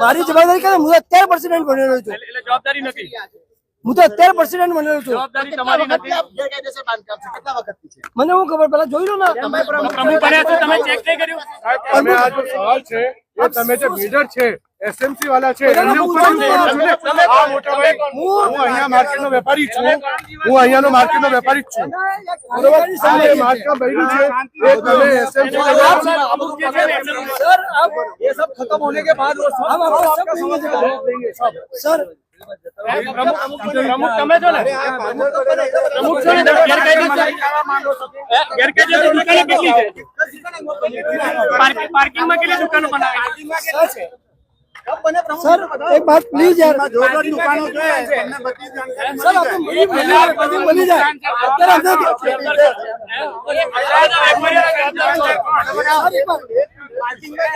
મારી જવાબદારી કે હું અત્યારે પ્રેસિડેન્ટ બનેલો છું એટલે જવાબદારી નથી હું તો અત્યારે પ્રેસિડેન્ટ બનેલો છું જવાબદારી તમારી નથી ગેરકાયદેસર બાંધકામ છે કેટલા વખતથી છે મને હું ખબર પેલા જોઈ લો ને પ્રમુખ બન્યા છો તમે ચેક નહીં કર્યું તમે આ જો સવાલ છે એ તમે જે બિલ્ડર છે એસએમસી વાળા છે એમને ઉપર આ મોટા ભાઈ હું અહીંયા માર્કેટનો વેપારી છું હું અહીંયાનો માર્કેટનો વેપારી જ છું બરોબર આ જે માર્કેટ બન્યું છે એ તમે એસએમસી सर अब ये सब खत्म होने के बाद वो हम आपको सब देंगे सर પ્રમુખ તમે છો ને પ્રમુખ છો ને ગેરકાયદેસર દુકાનો કેટલી છે પાર્કિંગમાં કેટલી દુકાનો બનાવી सर एक बात प्लीज यार दुकानों जो है सर आपको मिली जाए पार्किंग में